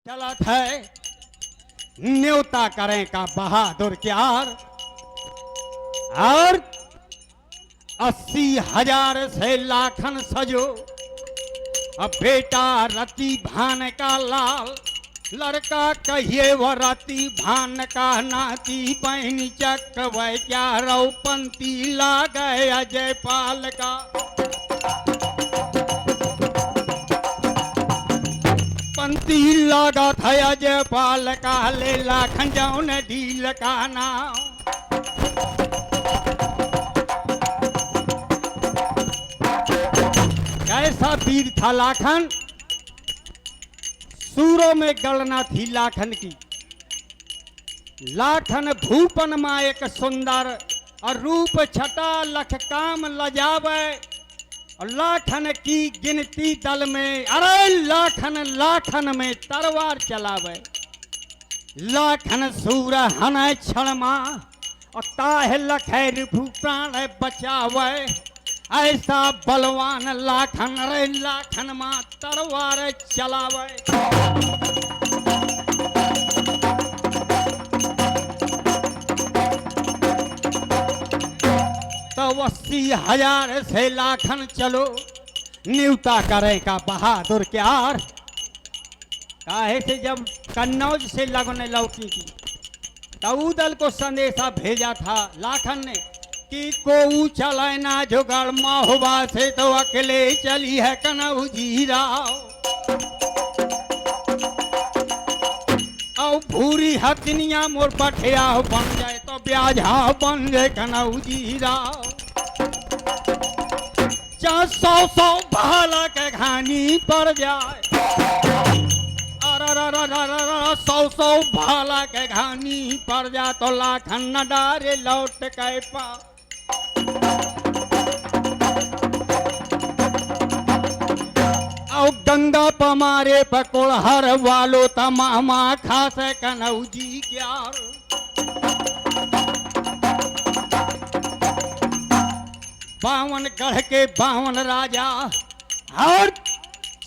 चलत है न्योता करें का बहादुर क्यार और 80,000 से लाखन सजो। अब बेटा रति भान का लाल, लड़का कहिए वो रति भान का नाती, बहनी चक्र वह क्या रौपंती ला गए अजय पाल का। पंती लगा था अजय पाल का, ले लाखन जौन ढील का नाम। कैसा वीर था लाखन, सूरों में गणना थी लाखन की। लाखन भूपन मां एक सुंदर, और रूप छटा लख काम लजावे। और लाखन की गिनती दल में, अरे लाखन में तलवार चलावे। लाखन सूर हन क्षणमा, और ताह लखैर भूप्राण बचावे। ऐसा बलवान लाखन, रे लाखन मां तलवार चलावे। तो 80,000 से लाखन चलो, न्योता करें का बहादुर क्यार। काहे से जब कन्नौज से लगने लौटी थी, तो दल को संदेशा भेजा था लाखन ने कि को चले ना जुगाड़, महुआ से तो अकेले चली है कन्हौजी राव। और भूरी हथनिया मोर पठिया बन जाए, तो ब्याजा बन जाए कन्हौजी राव। 100 भाला के घानी पड़ जाए, 100 भाला के घानी पड़ जा, तो लाखन न डारे लौट के पा। और गंगा पमारे पकोड़ हर वालो तमामा खास कन्हौजी क्यार। बावन गढ़ के 52 राजा, और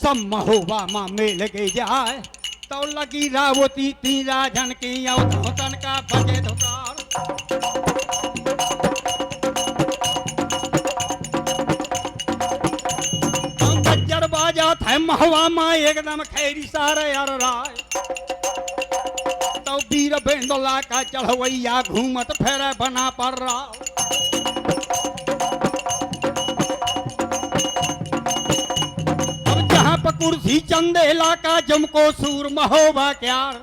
सब महोबा मां मेल के जाए। तो लगी रावती 3 राजन की, और धोतन का बजे धोतार। गज्जर बाजा था महुआ मां एकदम खैरी सारे अर राय। तो वीर बेंदोला का चढ़वैया घूमत फेरे बना पर रहा। कुर्सी चंदेला का जमको सूर महोबा क्यार।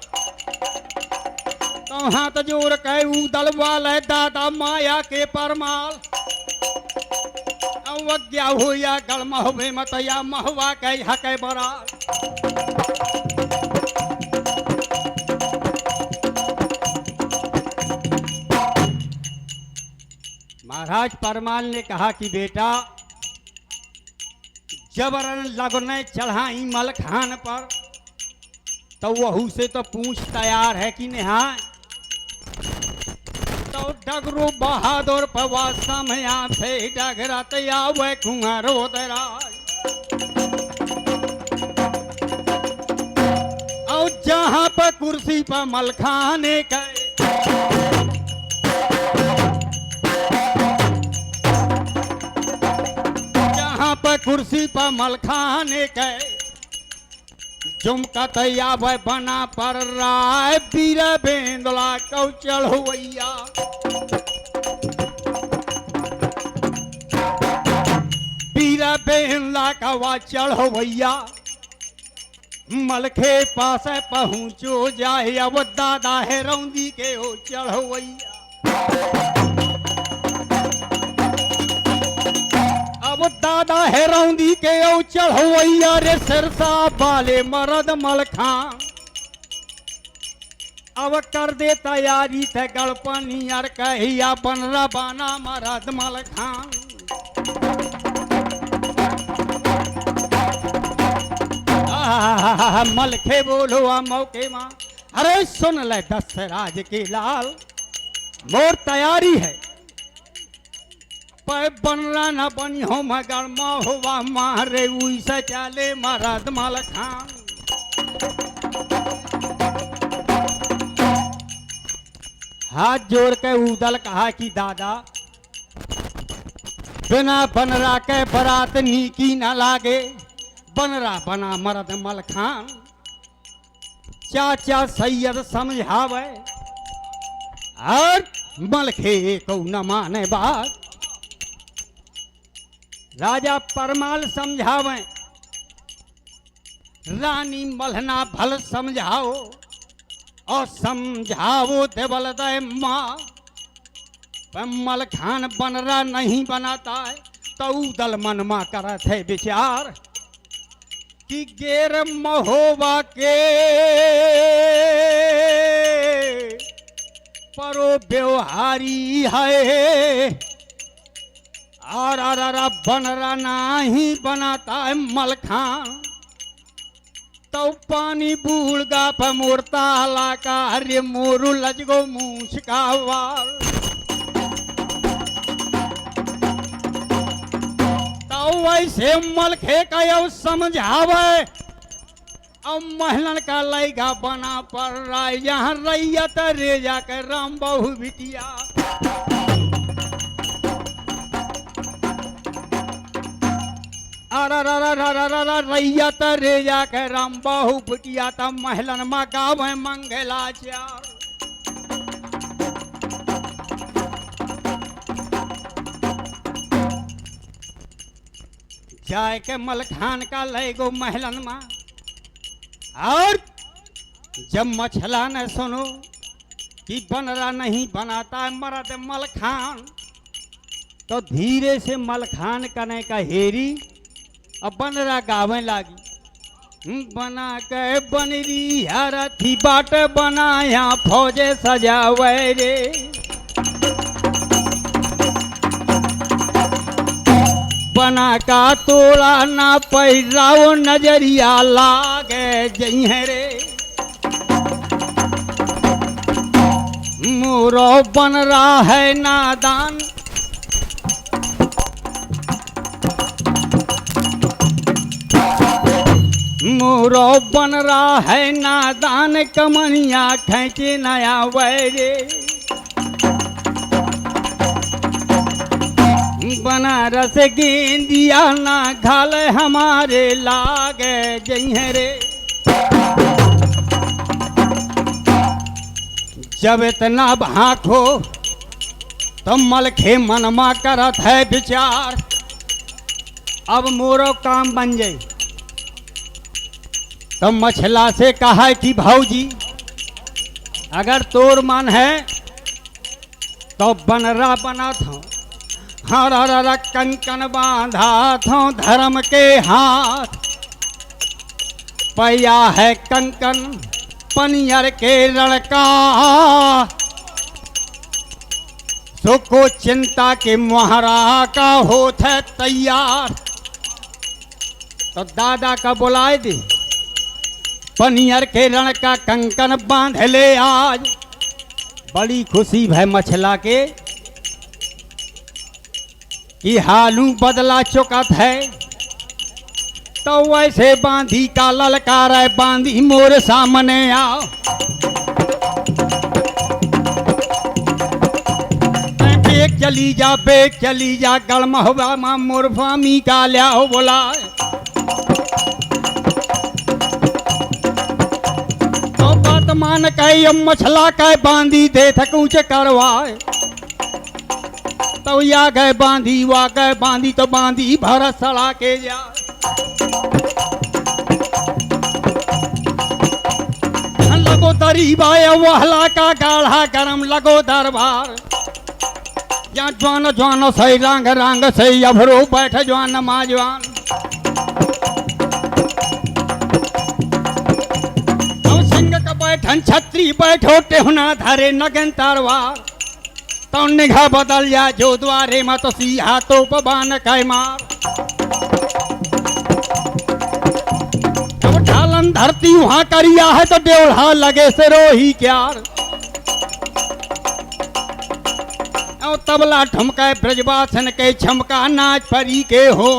तो हाथ जोड़ के उदल वाले दादा माया के परमाल। अवज्ञा हो या गढ़ महोबे मत या महुआ के हके बरा। महाराज परमाल ने कहा कि बेटा, जबरन लगने चढ़ाई मलखान पर, तो वहू से तो पूछ तैयार है कि नहीं। तो डगरो बहादुर पवा समया से डगरत आवे कुंवरो दराज। और जहां पर कुर्सी पर मलखाने के, पर कुर्सी पर मलखाने के, झुमकत आवे बना पर राय। वीर बेंदला को चढ़वैया, वीर बेंदला का वा चढ़वैया। मलखे पास पहुंचो जाए, अब दादा है रौंदी के हो चढ़वैया। अब दादा है रौंदी के ओ चढ़वैया, रे सिरसा वाले मरद मलखान। अब कर दे तैयारी थे गड़पनी यार, कहिया बन रबाना मरद मलखान। मलखे बोलो आ मौके मां, अरे सुन ले दशराज के लाल, मोर तैयारी है। पर बनला न बनी हो मगर महुआ मारे, उसे चले मरद मलखान। हाथ जोड़ के उदल कहा कि दादा बिना बनरा के बरात नीकी न लागे, बनरा बना मर्द मलखान। चाचा सैयद समझावे और मलखे को न माने बात। राजा परमाल समझावे रानी मलहना भल समझाओ, और समझाओ देवल दे माँ। मलखान बनरा नहीं बनाता है तो उदल मनमा करत है विचार कि गेर महोबा के परो व्यवहारी है, और बनरा नहीं बनाता है मलखान। तो पानी बूढ़गा पमोरता लाका हरे मोरू लजगो मूछ का वार। तो वैसे मलखे का यौ समझावे, अब महलन का लैगा बना पर राय, यहाँ रैयत रेजा के राम बहु बिटिया। रैयत रेजा के राम बहु बिटिया, तब महलन में गावे मंगलाचार। जाए के मलखान का लेगो महलन में, और जब मछला ने सुनो कि बनरा नहीं बनाता है मर्द मलखान, तो धीरे से मलखान कने का हेरी अब बनरा गावे लागी। बना के बनरी हरथी बाट बनाया फौजे सजावे रे। बना का तोड़ा ना पैराओ नजरिया लागे जइहे रे। मोरो बन रहा है नादान, मोरो बन रहा है नादान, कमनिया खींचे नया वैरे। बनारस गेंदिया ना घाल हमारे लागे जइहे रे। जब इतना भाखो तो मलखे मनमा करत है विचार, अब मोरो काम बन जाए। तो मछला से कहा कि भौजी अगर तोर मन है तो बनरा बना था, हर कंकन बांधा था धर्म के हाथ। पैया है कंकन पनियर के लड़का, सुको चिंता के मुहरा का होत है तैयार। तो दादा का बुलाए दे, पनियर के रण का कंकन बांध ले आज। बड़ी खुशी है मछला के कि हालू बदला चुकत है। तो वैसे बांधी का ललकार है, बांधी मोर सामने आओ। बेग चली जा बेग चली जा, गड़म हुआ मां मोर फामी का लियाओ बोला। तो बात मान कही मछला कह बांधी दे थकूच करवाए। तो या गए बांधी वा गए बांधी, तो बांधी भरत सड़ा के जा। लगो दरीबा वहला का गाढ़ा गरम लगो दरबार। या जवान जवान सही रंग रंग से अभरो बैठ जवान माजवान। सिंह का बैठन छत्री बैठो टेहुना धरे नगन तरवार। तो निगाह बदल जा जो द्वारे मत सी हाथों पबान कै मार। जब ढालन धरती वहां करिया है तो डेढ़ा लगे से रोही क्यार। और तबला ठुमका ब्रजवासन के छमका नाच परी के हो।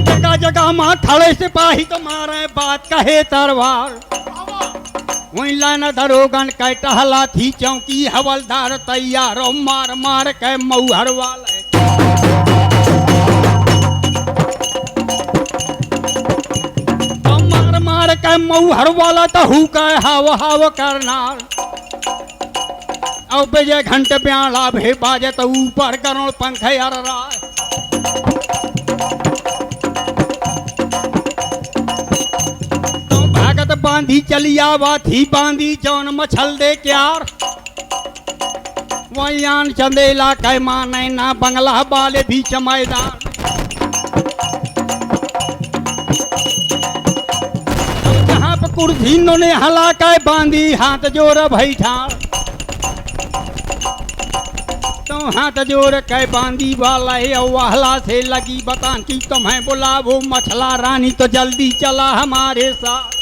जगह जगह मां खड़े सिपाही तो मारे बात कहे तरवार। वही लाना दरोगन के टहला थी चौकी हवलदार तैयार मार मार के मऊहर वाले मार मार के मऊहर वाला तो हु के हाव हाव करना अब बजे घंटे प्याला भे बाजे तो ऊपर करो पंखे अर रहा बांधी चली आवा थी बांधी जौन मछल दे क्यार वयान चंदेला कै माने ना बंगला वाले भी मैदान जहाँ पे कुर्सी ने हला कै बांधी हाथ जोर बैठा तो हाथ जोर कै बांधी वाला हला से लगी बतान की तुम्हें बुलावो मछला रानी तो जल्दी चला हमारे साथ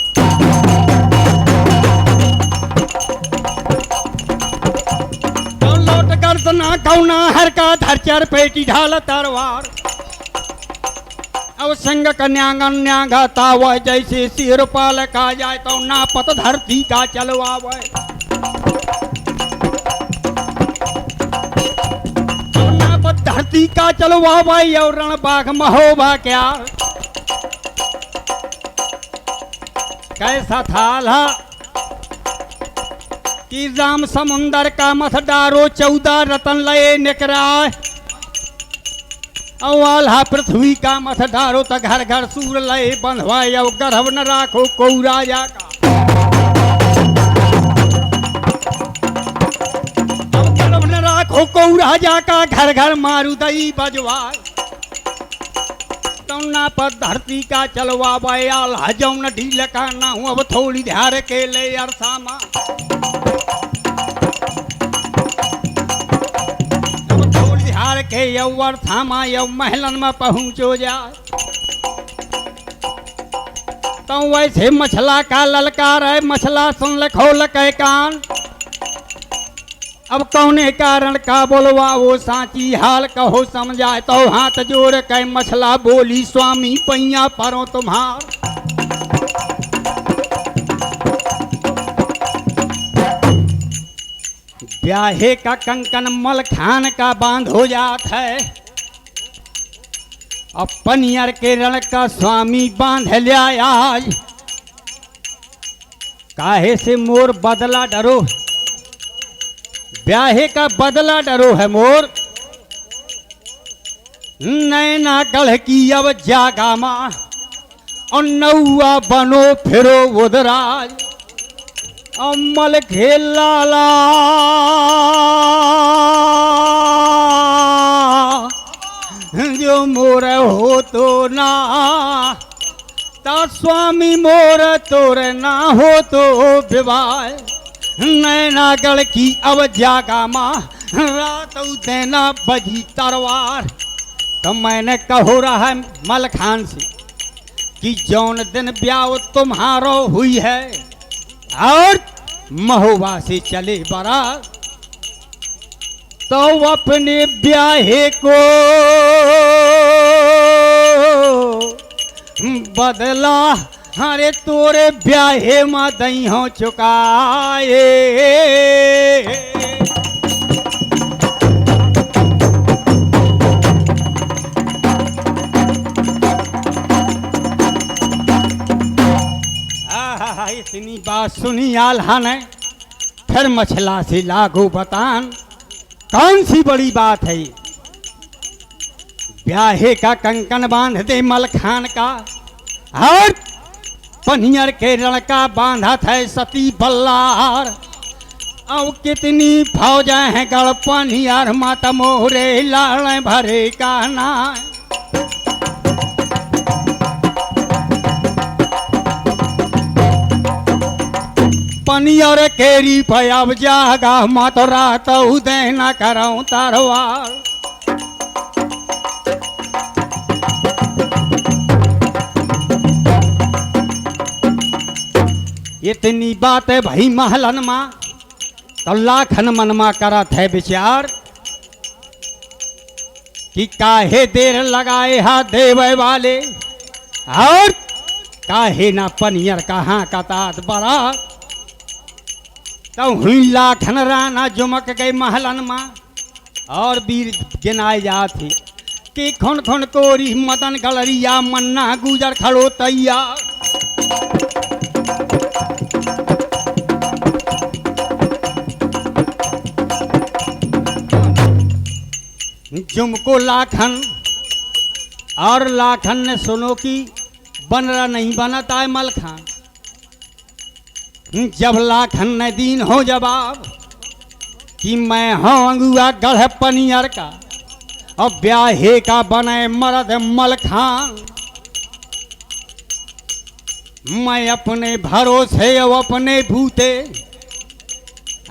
ना कौना हर का धरचर पेटी ढाल तरवार अब संग कन्यांगन न्यांगा ताव जैसे सिर पाल का जाए तो नापत धरती का चलवावे तो नापत धरती का चलवावे और रण बाघ महोबा क्या कैसा था कि राम समुंदर का मथ डारो 14 रतन लये निकराय अवाल्हा पृथ्वी का मथ डारो त घर घर सूर लये बंधवाए और गर्भ न राखो को राजा का अब गर्भ न राखो को राजा का घर घर मारुदई बजवाए तौना पर धरती का चलवा बयाल हजौन ढील का ना हूँ अब थोड़ी ध्यार के ले अरसामा के यौवर थामा यौ महलन में पहुंचो जाए तो वैसे मछला का ललकार है मछला सुन ले खोल के कान अब कौने कारण का बोलवा वो साची हाल कहो समझाए तो हाथ जोड़ के मछला बोली स्वामी पैया परो तुम्हार ब्याहे का कंकन मलखान का बांध हो जात है अब पनियर के रण का स्वामी बांध लिया आज काहे से मोर बदला डरो ब्याहे का बदला डरो है मोर नैना गढ़ की अब जागा मां और नौआ बनो फिरो उदराज अमल खेलाला जो मोर हो तो ना ता स्वामी मोर तोर ना हो तो विवाह नैनागढ़ की अब जागा माँ रात देना बजी तरवार तो मैंने कहो रहा है मलखान से कि जौन दिन ब्याह तुम्हारो हुई है और महुआ से चले बारात तो अपने ब्याहे को बदला अरे तोरे ब्याहे में दई हो चुकाए इतनी बात सुनी आल्हा ने फिर मछला से लागू बतान कौन सी बड़ी बात है ब्याहे का कंकन बांध दे मलखान का और पनियर के रण का बांधा था सती बल्लार अब कितनी फौजा हैं गढ़ पनियर मत मोरे लाड़ भरे का ना पनियर केरी पयाब जागा मत रात उदय न करो तरवार इतनी बात है भाई महलन माँ तो लाखन मनमा करत है विचार कि काहे देर लगाए हा देवे वाले और काहे ना पनियर कहाँ का तात बड़ा तो हुई लाखन राना जुमक गए महलन माँ और वीर गिनाए जाती कि खुन खुन कोरी मदन गलरिया मन्ना गुजर खड़ो तैया जुमको लाखन और लाखन ने सुनो कि बनरा नहीं बनता है मलखान। जब लाखन ने दीन हो जवाब कि मैं हूँ अंगुआ गढ़ पनियर का और ब्याहे का बने मर्द मलखान। मैं अपने भरोसे और अपने भूते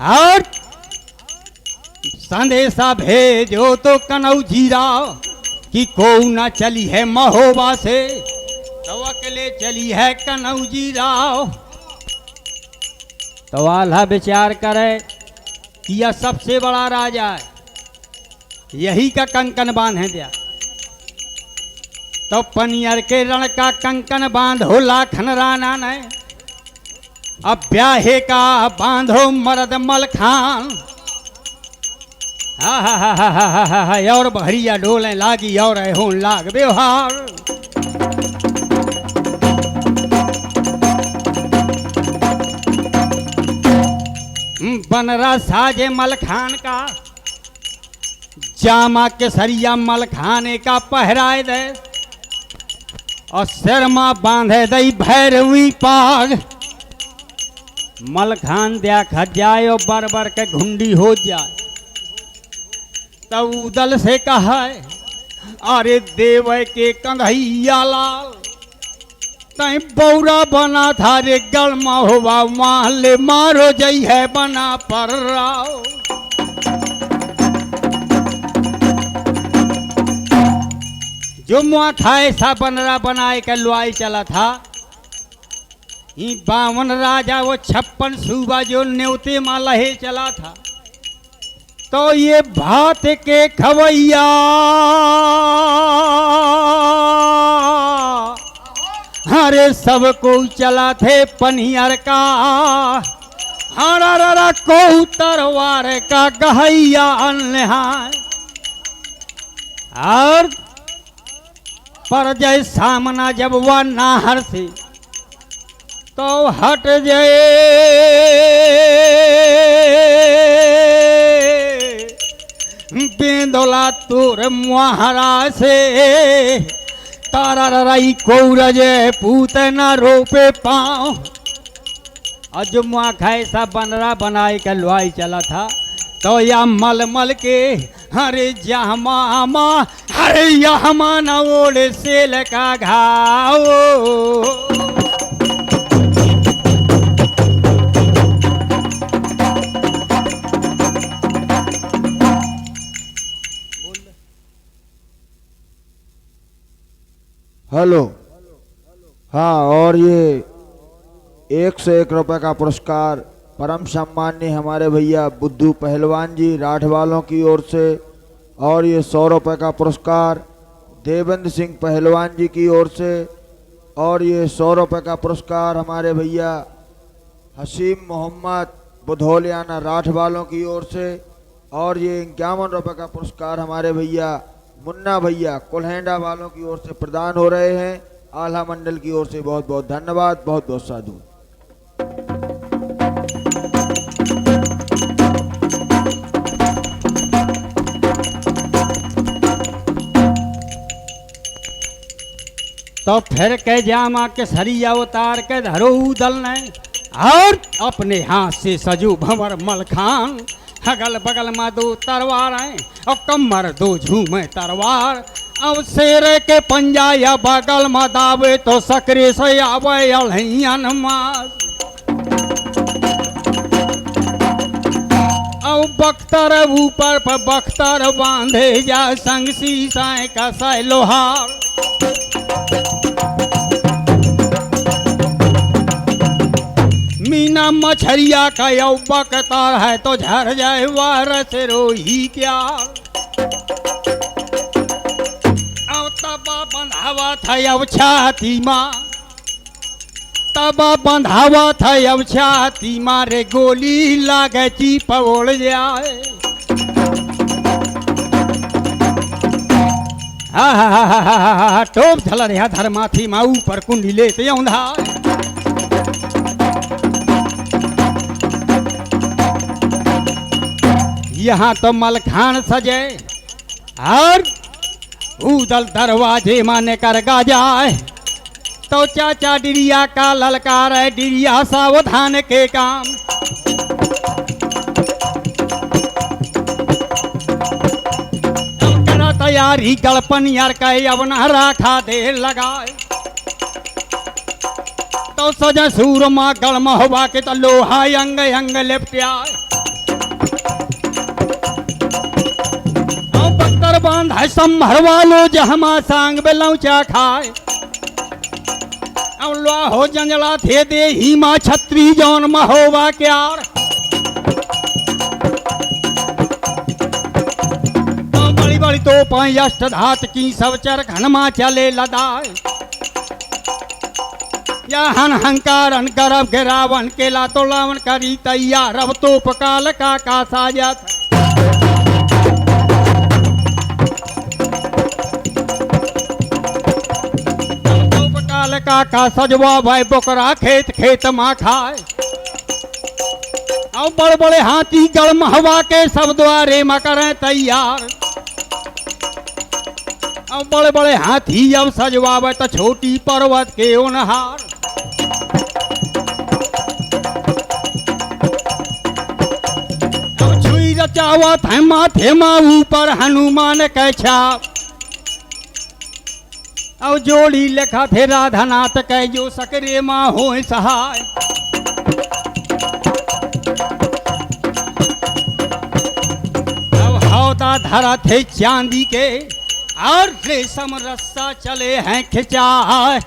और संदेशा भेजो तो कनौ जीरा कि को न चली है महोबा से तो अकेले चली है कनौ जीरा। तो आल्हा विचार करे कि यह सबसे बड़ा राजा है, यही का कंकन बांधे दिया। तो पनियर के रण का कंकन बांधो लाखन राना ने, अब ब्याहे का बांधो मर्द मलखान। हा हा हा हा हा हा हा और बहरिया डोले लागी और हो लाग व्यवहार। बनरा साजे मलखान का जामा केसरिया मलखाने का पहराए दे और शर्मा बांधे दई भैरवी पाग। मलखान देखा जाए और बर के घुंडी हो जाए तब उदल से कहा है अरे देव के कंधैया लाल तई बौरा बना था रे गलमा होवा मान ले मारो जई है बना पर राव। जो मुआ खाए सा बनरा बनाए के लुआई चला था ही बावन राजा वो 56 सूबा जो न्योते माँ लहे चला था। तो ये भात के खवैया अरे सबको चला थे पनियर का हरा को तरवार का गहैया अन्हाय। और पर जय सामना जब वह नाहर से तो हट जाए बेंदोला तोर मुहारा से तारा रई कौरजे पूत न रोपे पाँव। और जो मुआ खाए सा बनरा बनाए का लुआई चला था तो या मल मल के हरे जहमा हरे यहमा न ओढ़े सेल का घाव। हेलो। हाँ, और ये 101 रुपये का पुरस्कार परम सम्मान्य हमारे भैया बुद्धू पहलवान जी राठ वालों की ओर से, और ये 100 रुपये का पुरस्कार देवेंद्र सिंह पहलवान जी की ओर से, और ये 100 रुपये का पुरस्कार हमारे भैया हसीम मोहम्मद बुधौलियाना राठ वालों की ओर से, और ये 51 रुपये का पुरस्कार हमारे भैया मुन्ना भैया कुलहेंडा वालों की ओर से प्रदान हो रहे हैं। आल्हा मंडल की ओर से बहुत बहुत धन्यवाद, बहुत बहुत साधु। तो फिर के जामा के सरिया उतार के धरो उदल ने और अपने हाथ से सजू भंवर मलखान। अगल बगल में 2 तलवार हैं और कमर 2 झूमे तलवार। अब शेर के पंजा या बगल में दावे तो सकरे से आवे अलहियन मास। अब बख्तर ऊपर पर बख्तर बांधे जा संग शीशाएं का साय लोहार। मीना मछरिया का यौ बकतार है तो झर जाए वार से रोही क्या। अब तबा बंधावा था यौ छाती माँ तब बंधावत है अब छाती मारे गोली लागे चीप ओढ़ जाए। हा टोप झल रहा धर्माथी मा ऊपर कुंडी लेते औंधा। यहाँ तो मलखान सजे और उदल दरवाजे माने कर गाजाए। तो चाचा डिरिया का ललकार है, डिरिया सावधान के काम। करा तैयारी गलपन यार का अब न राखा देर लगाए। तो सजा सूरमा गलम हवा के तो लोहा अंग अंग लिपटाए। बख्तर बांध है संभरवा लो जहमा सांग बेलौचा खाए। हो जंजला थे दे ही माँ छत्री जौन महोवा क्यार। बड़ी बड़ी तो पाई अष्ट धात की सब चर घनमा चले लदाए। या हन हंकारन करब के रावण केला तो लावन करी तैयार। अब तो पकाल का साजत का सजवा भाई बोकरा खेत खेत मा खाए। अब बड़े बड़े हाथी गड़म हवा के सब द्वारे में करें तैयार। अब बड़े बड़े हाथी अब सजवावे तो छोटी पर्वत के ओनहार। अब छुई रचावत है माथे मा ऊपर हनुमान के छाप। और जोड़ी लेखा थे राधानाथ कह जो सकरे माँ हो सहाय। अब हौदा धरा थे चांदी के और रेशम रस्सा चले हैं खिंचाए।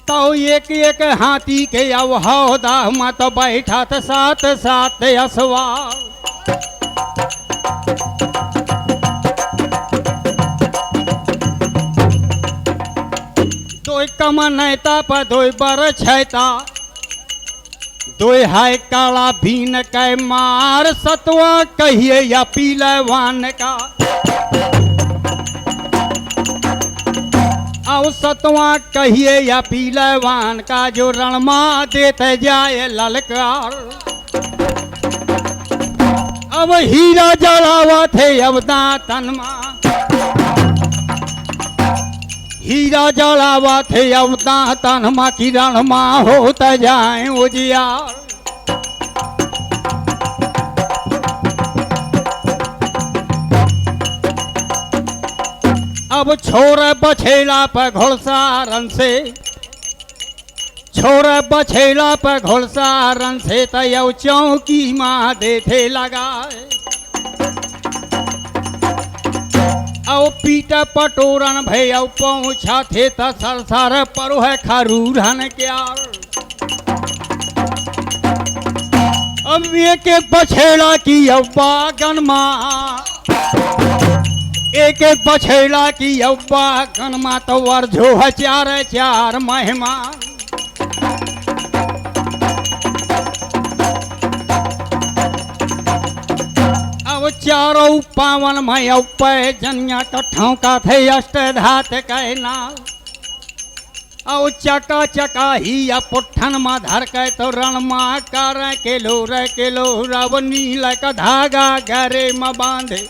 तो एक एक हाथी के अब हौदा माँ तो बैठा था साथ साथ असवार। दोई कमनैता पर दोई बर छैता। दोई हाय काला भीन कै मार। सतवा कहिए या पीलवान का। और सतवा कहिए या पीलवान का जो रणमा देते जाए ललकार। अब हीरा जलावा थे अब दातन मा। हीरा जलावा थे अब दातन मा किरण मा होता जाए उजियार। अब छोर बछेला पर घोड़सारन से। छोर बछेला पर घोड़सारन से तय चौकी माँ देथे लगाए। औ पीट पटोरन भय पहुँचा थे सरसर पर है खरूरन क्यार। अब एक एक बछेड़ा की अब्बा गनमा। एक एक बछेड़ा की अब्बा गनमा तो वर्झो है चार चार मेहमान। अब चारों पावन में पे जनिया कट्ठों का थे अष्ट धात कहना। औ चका चका ही या पुट्ठन मा धर के तो रण मा कर किलो रव नील का धागा घरे में बांधे।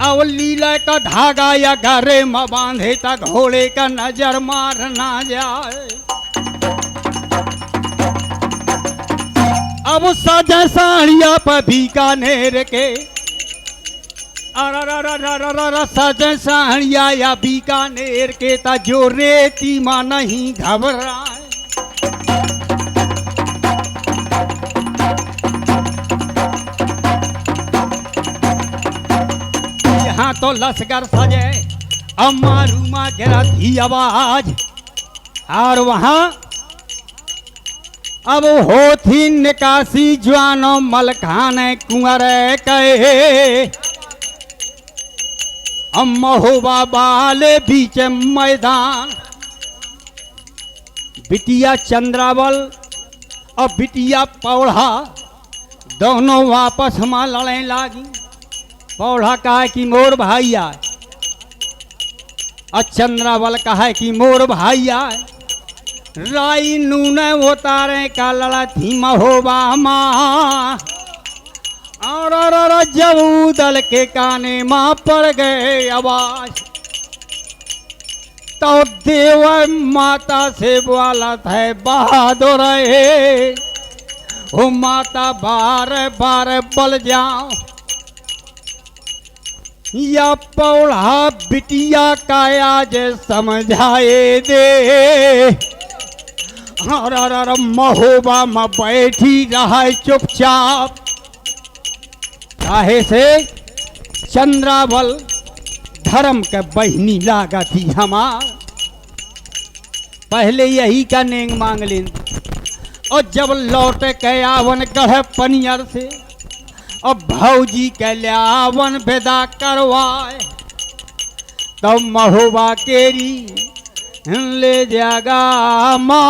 अब लीला का धागा या घरे में बांधे ता घोड़े का नजर मार ना जाए। अब सजा साड़िया पर बीकानेर के। सजा साड़िया या बीकानेर के ता जो रेती माँ नहीं घबराए। यहाँ तो लश्कर सजे अमारू माँ गिरा थी आवाज। और वहाँ अब होती निकासी जवानो मलखान कुंवर कहे। हम महोबा वाले बीच मैदान, बिटिया चंद्रावल और बिटिया पौड़ा दोनों वापस हम लड़े लागी। पौड़ा कहा कि मोर भाई आए और चंद्रावल कहा कि मोर भाई आए। राई नूने उतारे का लड़ा थी महोबा माँ, और जब उदल के काने माँ पड़ गए आवाज, तो देव माता से बोला था बहादुर ओ माता बार बार बल जाओ, या पौड़ा बिटिया का आज समझाए दे। और महोबा में बैठी रहा चुपचाप, काहे से चंद्रावल धर्म के बहनी लागा थी हमार। पहले यही का नेंग मांग लें, और जब लौटे के आवन गढ़ पनियर से और भौजी के लियावन विदा करवाए, तो महोबा केरी ले जागा माँ।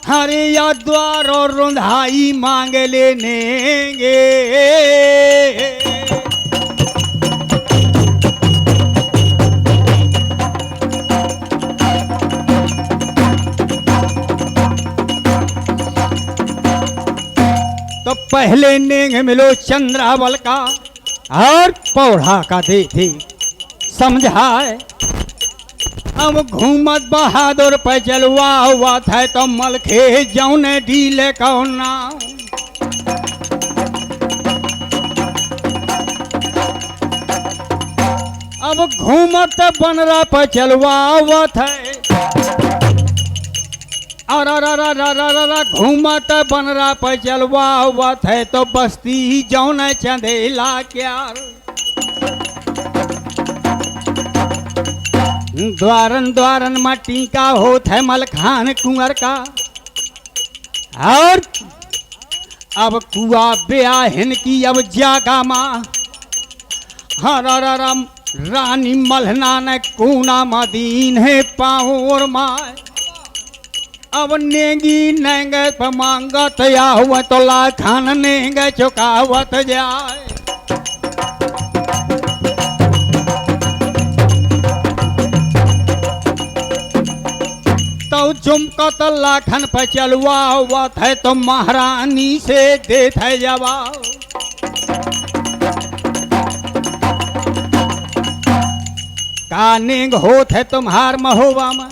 हरे या द्वार और रुंधाई मांग लेनेंगे। तो पहले नेंग मिलो चंद्रावल का और पौड़ा का दे थे समझाए। अब घूमत बहादुर पे जलवा हुआ था, तो मलखे जौने ढीले कौना। अब घूमत बनरा पे जलवा हुआ था, और घूमत बनरा पे जलवा हुआ था, तो बस्ती जौने चंदेला क्यार। द्वारन द्वारन में टीका होत है मलखान कुंवर का, और अब कुआ ब्याहन की अब जागा माँ। हर रानी मलहना ने कूना मदीन है पाओर माँ। अब नेंगी नेंगे पे मांगत या हुआ, तो लाखान नेंगे चुकावत जाए। तो झुमकत लाखन पे चलवा हुआ था, तो महारानी से देते जवाब। का नेंग होत है तुम्हार महोबा में।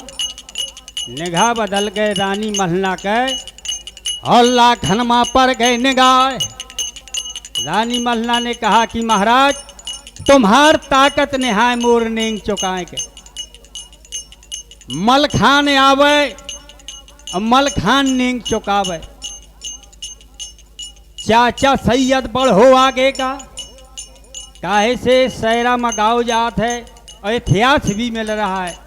निगाह बदल गए रानी महला के, और लाखन मां पर गए निगाह। रानी महला ने कहा कि महाराज तुम्हार ताकत निहाय मोर नेंग चुकाए के। मलखान आवे और मलखान नेंग चुकावे। चाचा सैयद बड़ हो आगे का, काहे से सैरा में गाँव जात है, और इतिहास भी मिल रहा है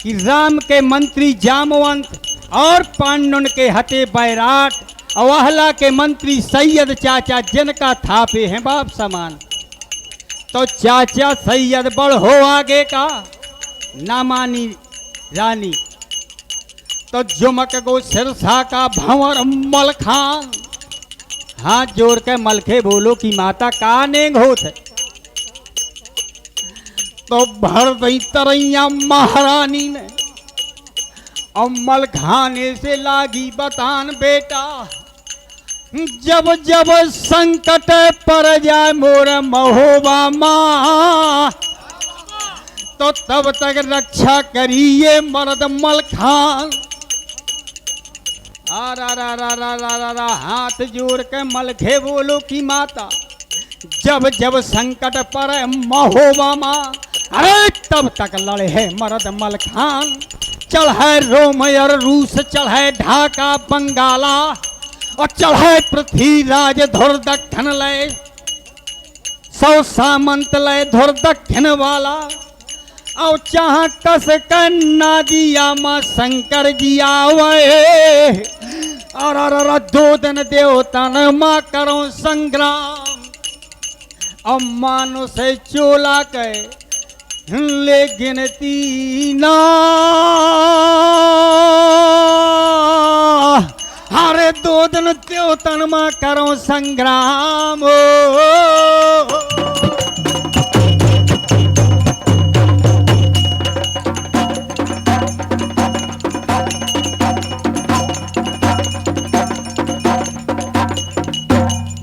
कि राम के मंत्री जामवंत और पांडुन के हते बैराट, अवहला के मंत्री सैयद चाचा जिनका थापे हैं बाप समान। तो चाचा सैयद बड़ हो आगे का, ना मानी रानी। तो जुमक गो सिरसा का भंवर मलखान, हाथ जोड़ के मलखे बोलो कि माता का नेंग होत है। तो भर दई तरैया महारानी ने, और मलखाने से लागी बतान बेटा, जब जब संकट पर जाए मोर महोबा माँ, तो तब तक रक्षा करिए मर्द मलखान। हाथ जोड़ के मलखे बोलो कि माता, जब जब संकट पर महोबा माँ, अरे तब तक लड़े है मर्द मलखान। चढ़े रोम और रूस, चढ़े ढाका बंगाला, और चढ़े पृथ्वीराज धुर दक्षिण लय। 100 सामंत लय धुर दक्षिण वाला, और चाह कस कन्ना दिया माँ शंकर जी आवे। और 2 दिन देवता न माँ करो संग्राम। और मानो से चोला के ले गिनती ना हरे 2 दिन त्यो तन मा करो संग्राम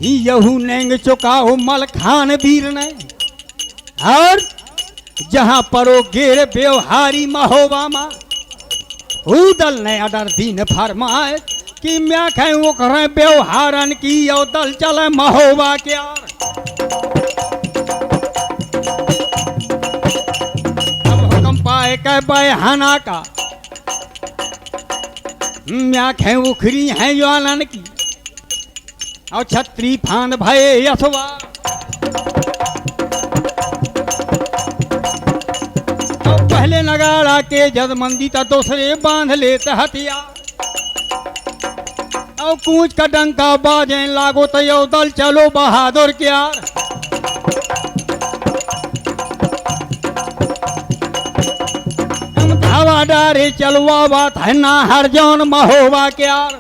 यहू नेंग चुकाओ मलखान वीर ने और जहां परो गेर व्यवहारी महोबा मा उदल ने अडर दीन फरमाए कि मैं कह वो करे व्यवहारन की यो दल चले महोबा के यार अब हुक्म पाए कह बयाना का मैं कह उखरी है ज्वालन की और छत्री फांद भय अथवा तो पहले नगाड़ा के जदमंदी ता दूसरे बांध लेते हथियार और कूच का डंका बाजे लागो तो यो दल चलो बहादुर के यार हम धावा डारे चलवा बात है ना हर जौन महोबा के यार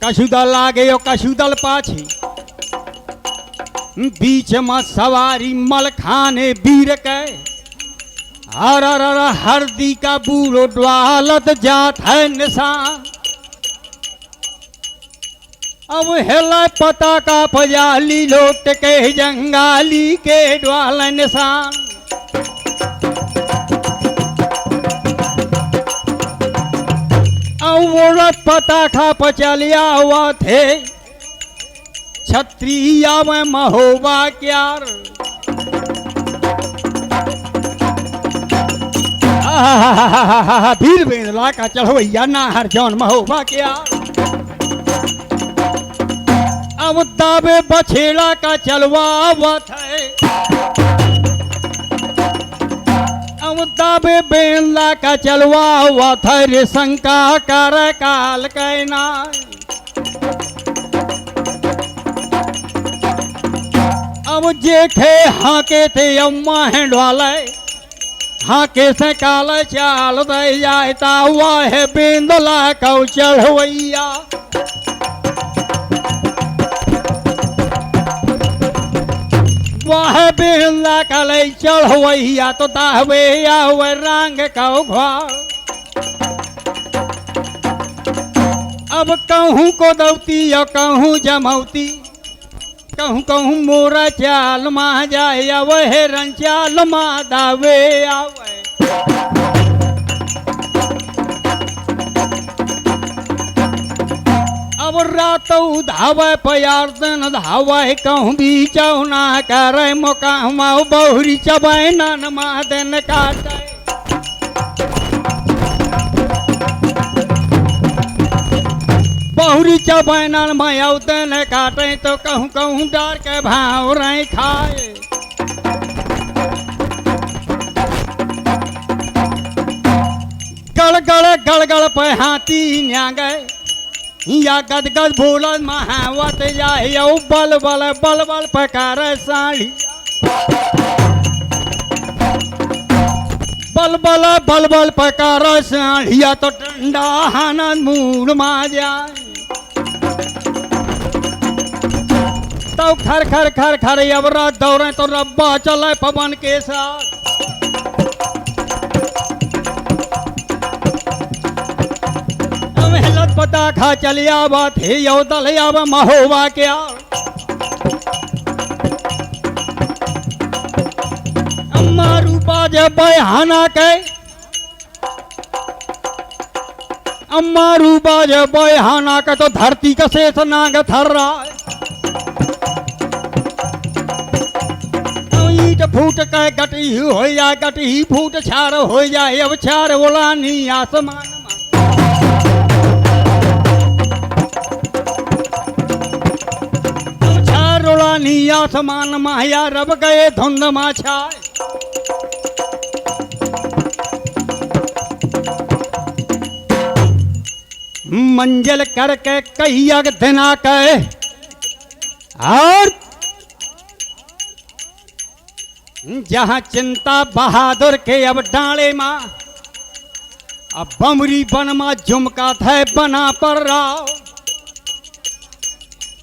कशुदल आगे और कशुदल पाछे बीच में सवारी मलखाने वीर के हर हरदी का बूढ़ो डालत जात है निशान अब हेला पता का पजाली लोट के जंगाली के डाल निशान औरत पता खा पचलिया हुआ थे छत्रिया में महोबा क्यार भीर बेंदला का चढ़वैया ना हर जौन महोबा क्यार अब दावे बछेड़ा का चलवा हुआ थे अब दावे बेंदला का चलवा हुआ था रे शंका कर काल कहना अब जेठे हाके थे अम्मा हैंडवाले हाके से काल चाल दे जाता हुआ है बेंदला कौ चढ़वैया वह बेंदला कल चढ़वैया तो दावे आवे रंग कौ घाल अब कहूँ को दौती और कहूँ जमौती कहूँ कहूँ मोरा चाल मा जाए वह रंचाल मा दावे आवे अब रात धावे प्यार दिन धावे कहूँ भी चौना करे मोका माओ बहुरी चबाए नन मा दिन काटे बहुरी चबैनन मायाऊ दिन काटे तो कहूँ कहूँ डार के भाव रही खाए गड़ गड़ पे हाथी न्या गए या गद गद भूल महावत जाए बल बल बल बल पकार साड़ी बल बल बल बल पकार साड़िया तो ठंडा हानन मूड मा जाए तो खर खर खर खर अबरा दौड़े तो रब्बा चले पवन के साथ मेहनत पता खा चलिया बात है यो दलिया महोबा क्या अम्मा रूपा जब बयाना के अम्मा रूपा जब बयाना के तो धरती का शेष नाग थर रहा है ईट फूट के गटी हो जाए गटी फूट छार हो जाए अब छार बोला नी आसमान नी आसमान माया रब गए धुंध माछाए मंजिल करके कई अग दिना के और जहाँ चिंता बहादुर के अब डाले माँ, अब बमरी बन माँ झुमका थे बना पर राव।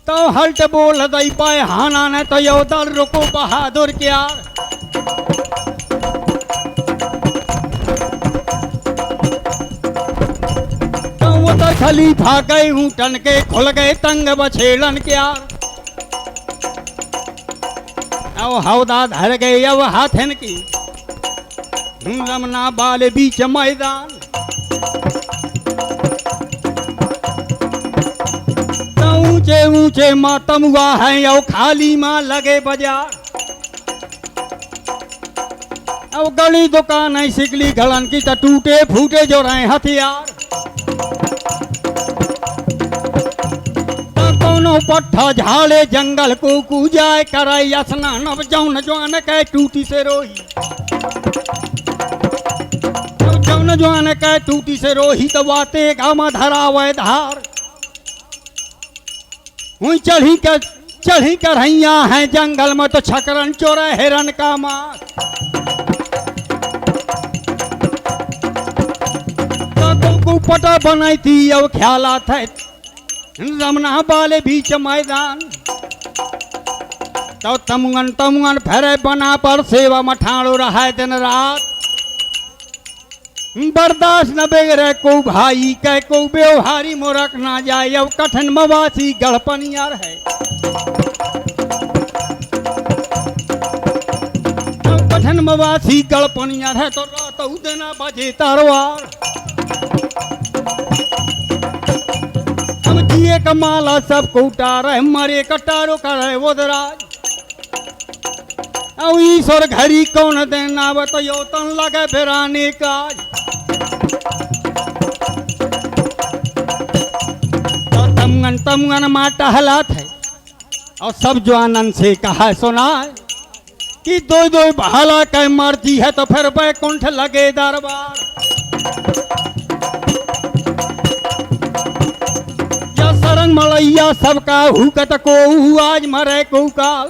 तो हल्ट बोल दई पाए हाना ने तो यो दल रुको बहादुर क्या। तो वो तो खलीफा गए ऊँटन के खुल गए तंग बछेड़न क्या। अब हौदा धर गए अब हाथन की, रमना बाले बीच मैदान। तो ऊंचे ऊंचे मातम हुआ है अब खाली माँ लगे बाजार। अब गली दुकान है सिकली घड़न की, तो टूटे फूटे जो रहे हथियार। कोनो पट्ठा झाड़े जंगल को कूजाए कराई स्नान, अब जौन जवान के टूटी से रोही। अब जौन जवान के टूटी से रोही तो बाते गामा धरावे धार। हुई चढ़ी कर हैया है जंगल में, तो छकरन चोरे हिरन का मार। तो पटा बनाई थी अब ख्यालात है रमना वाले बीच मैदान। तो तमुअन फेरे बना पर सेवा मठाड़ो रहा है दिन रात। बर्दाश्त न बेगरे को भाई कह को व्यवहारी मोरक ना जाए, अब कठिन मवासी गढ़पनियार है। कठिन मवासी गढ़पनियार है, तो रात उदना बजे तरवार। जिए का माला सब को उतार है, मरे कटारो करे वोदराज। अब ईश्वर घड़ी कौन देना बतायो तन लगे फिराने काज। तो तमुअन माटा हलात है, और सब जो आनंद से कहा सुना है कि दो दो भाला के मर्जी है, तो फिर बैकुंठ लगे दरबार। सरंग मलैया सबका हुकत को आज मरे को काल।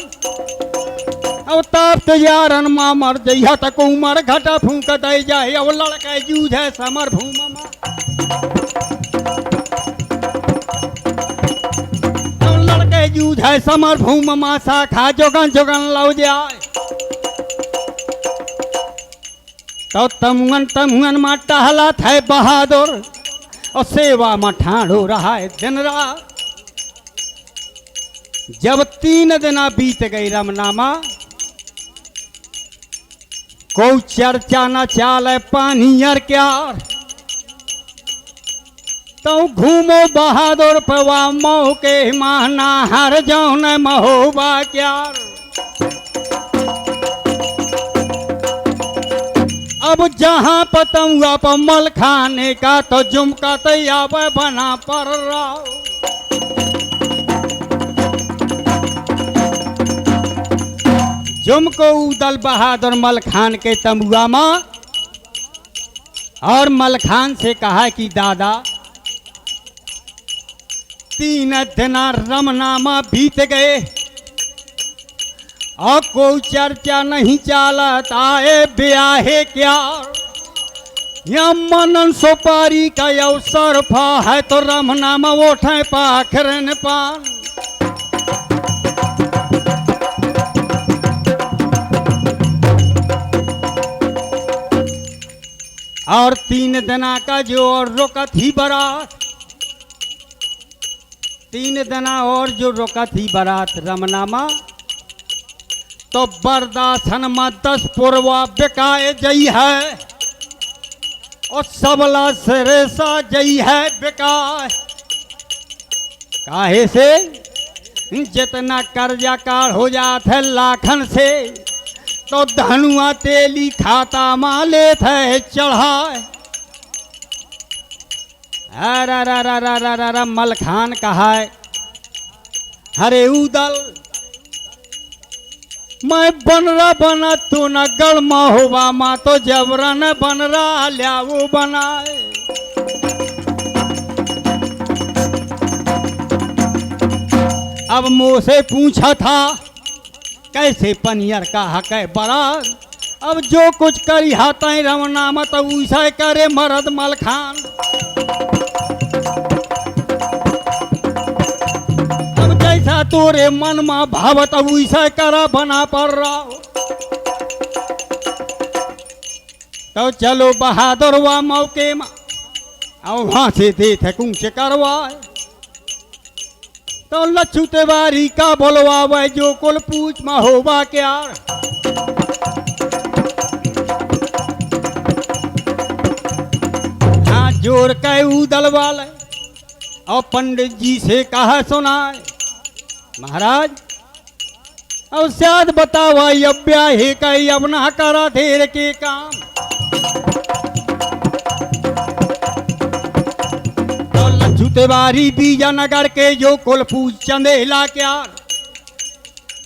अब ताप यारन माँ मर जइहा तक उमर घटा फूक दे जाए। अब लड़के जूझ है समर भूम माँ, अब लड़के जूझ है समर भूम माँ। शाखा जोगन जोगन लौ जाए। तो तमुअन माँ टहला थे बहादुर, और सेवा में ठाड़ो रहा है दिन रात। जब 3 दिन बीत गई रमनामा, कोई चर्चा न चाले पानी यार क्या। तो घूमो बहादुर पवा मोह के महना हर जाओ न महोबा क्या। अब जहाँ पतंगा पर मल खाने का, तो झुमका तैयार बना पर राव। झुमको उदल बहादुर मल खान के तंबुआ माँ, और मल खान से कहा कि दादा 3 दिन रमनामा बीत गए, और कोई चर्चा नहीं चालत आए ब्याहे क्या। या मनन सुपारी का अवसर फा है, तो रमनामा उठे पाखरन पान। और 3 दिना का जो और रुकत ही बारात, 3 दिना और जो रुकत ही बारात रमनामा, तो बरदासन में 10 पुरवा बिकाए जई है, और सबला सिरेसा जई है बिकाए। काहे से जितना कर्जा कार हो जात है लाखन से, तो धनुआ तेली खाता मा लेत है चढ़ाए। अरे मल खान कहा है, हरे उदल मैं बनरा बना तो न गड़मा होवा माँ, तो जबरन बन रहा लिया वो बनाए। अब मुँह से पूछा था कैसे पनियर का हक है बराग। अब जो कुछ करी हाथें रमना मत उसे करे मरद मलखान। अब जैसा तोरे मन में भावत उसे करा बना पड़ रहा। तो चलो बहादुर वा मौके में और वहां से दे थे कुछ करवाए। तो लच्छू तिवारी का बोलवावे जो कुल पूछ में होवा क्या। हाथ जोड़ के उदल वाले और पंडित जी से कहा सुनाए महाराज और शायद बतावा अब ब्याहे कई अब ना करा देर के काम। तो लच्छू तिवारी बीजानगर के जो कुलपूज चंदेला क्या।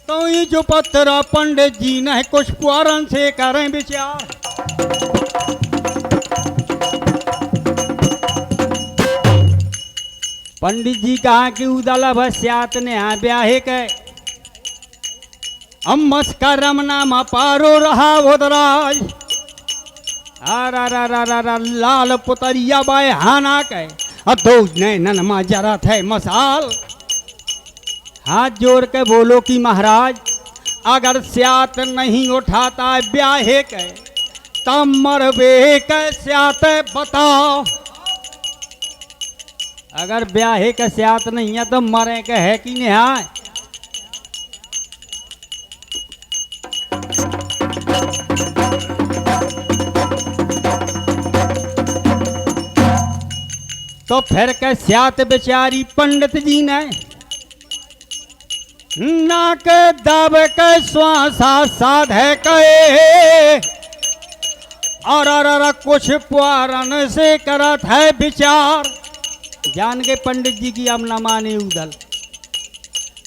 तो ये जो पत्र पंडित जी ने कुछ पुराण से करें विचार। पंडित जी कहा कि उदला भस्यात ने यहाँ ब्याहे के अम्मस का रमना मा पारो रहा वोदराज। लाल पुतरिया बाय हाना के दो नैनन मा जरा थे मसाल। हाथ जोड़ के बोलो कि महाराज अगर स्यात नहीं उठाता ब्याहे के तब मरबे के स्यात बताओ। अगर ब्याहे का स्यात नहीं है तो मरे के है कि नहीं है। तो फिर के स्यात बेचारी पंडित जी ने नाक दब के श्वासा साधे के और कुछ पुराण से करत है विचार। जान के पंडित जी की अब न माने उदल।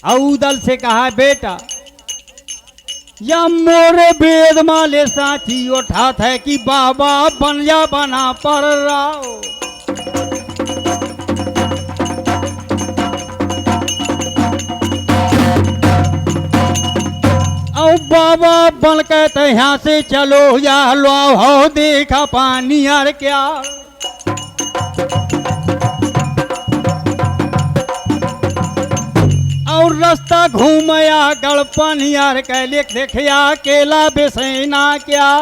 और उदल से कहा बेटा या मोरे वेद माले साथी उठा थे कि बाबा बन जा बना पर राओ। और बाबा बन के तो यहाँ से चलो या लो हो देखा पानी यार क्या। और रास्ता घूमया गड़पन यार के लिख देखिया केला बेसैना क्या।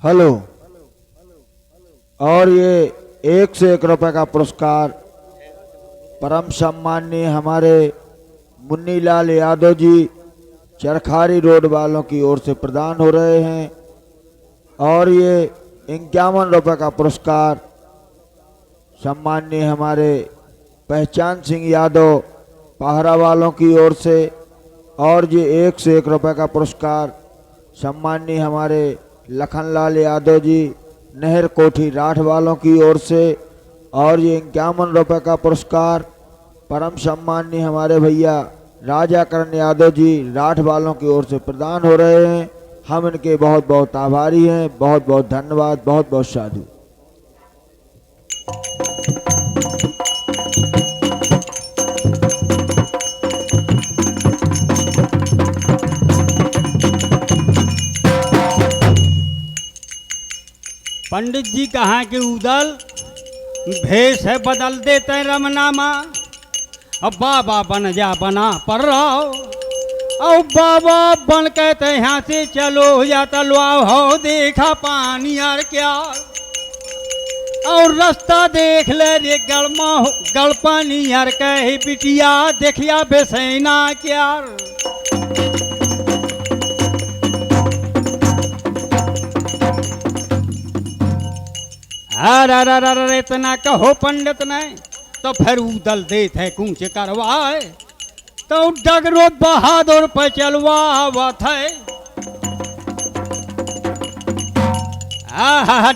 हेलो। और ये 1 से 1 रुपए का पुरस्कार परम सम्माननीय हमारे मुन्नी लाल यादव जी चरखारी रोड वालों की ओर से प्रदान हो रहे हैं। और ये 51 रुपए का पुरस्कार सम्माननीय हमारे पहचान सिंह यादव पहरा वालों की ओर से। और ये 1 से 1 रुपए का पुरस्कार सम्माननीय हमारे लखनलाल यादव जी नहर कोठी राठ वालों की ओर से। और ये 51 रुपए का पुरस्कार परम सम्माननीय हमारे भैया राजा करण यादव जी राठ वालों की ओर से प्रदान हो रहे हैं। हम इनके बहुत बहुत आभारी हैं। बहुत बहुत धन्यवाद। बहुत बहुत साधु। पंडित जी कहा कि उदल भेष है बदल देते रमनामा। अब बाबा बन जा बना पर रहो। और बाबा बन के तो यहाँ से चलो या तलवा हो देखा पानी यार क्या। और रास्ता देख ले रे गड़पानी यार कहे बिटिया देखिया बेसैना क्या। अरे इतना कहो पंडित ने। तो फिर उदल दे थे कुछ करवाए। तो डगरो बहादुर पर चलवा थे।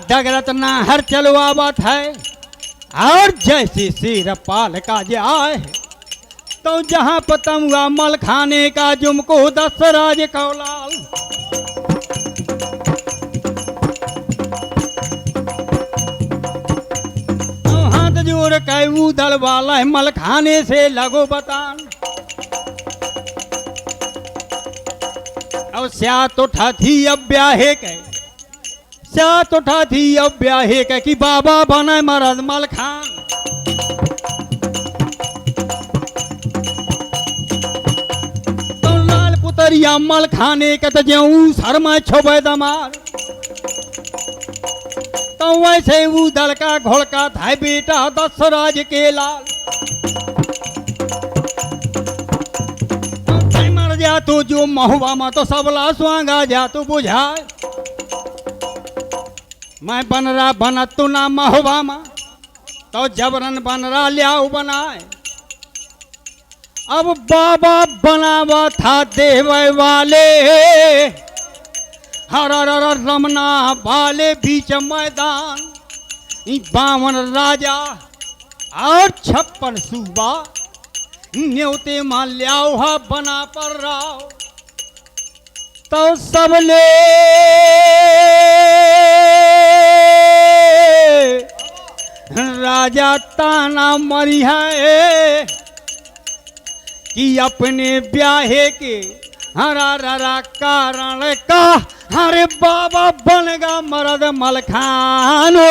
डगरत ना हर चलवा थे। और जैसे सिर पाल का जाए तो जहां पतंगा मल खाने का जुमको 10 राज कौलाल। मोर कैऊ दल वाला है मलखाने से लगो बतान। अब स्यात उठा थी अब ब्याहे के, स्यात उठा थी अब ब्याहे के कि बाबा बने मरद मलखान। तो लाल पुतरिया मलखाने के तो ज्यों सर में छोबे दमार। तो वैसे वो दल का घोड़का था बेटा दशराज के लाल। तो मर जा तो जो महुआ में तो सबला स्वांगा जा तो बुझाए। मैं बन रहा बना तू ना महुआ में तो जबरन बन रहा लियाऊ बनाए। अब बाबा बनावा था देवे वाले हर रमना वाले बीच मैदान। बावन राजा और 56 सूबा न्योते मान लियाओ हा बना पर राव। तो सबले राजा ताना मरी है कि अपने ब्याहे के हरा ररा कारण का हरे बाबा बनेगा मर्द मलखानो।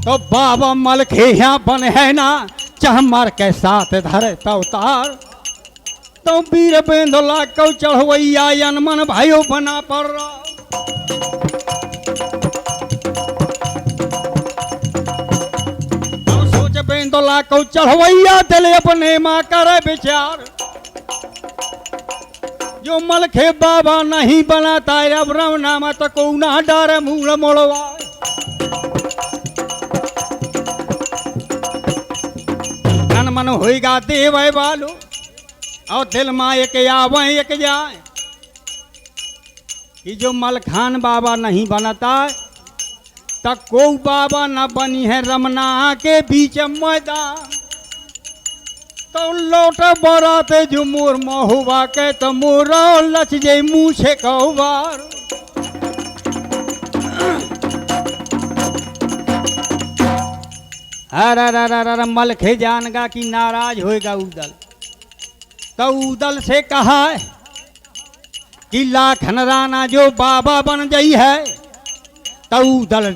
तो बाबा मलखे यहाँ बन है ना चहमर के साथ धरे तो तार। तो वीर बेंदोला को चढ़वैया यनमन भाइयों बना पड़ रहा। तो सोच बेंदोला को चढ़वैया दिल अपने माँ करे विचार। जो मलखे बाबा नहीं बनाता अब रमना में तो को ना डारे मुंह मोड़वा। मन होएगा देवे वालो और दिल में एक आवे एक जाए कि जो मलखान बाबा नहीं बनता तक को बाबा न बनी है रमना के बीच मैदान। तो लौट बराते जो मोर महुआ के तो मोर लच जे मुँह छे कौबार। अरे मलखे जानेगा कि नाराज होएगा उदल। तो उदल से कहा कि लाखन राना जो बाबा बन गई है। तो उदल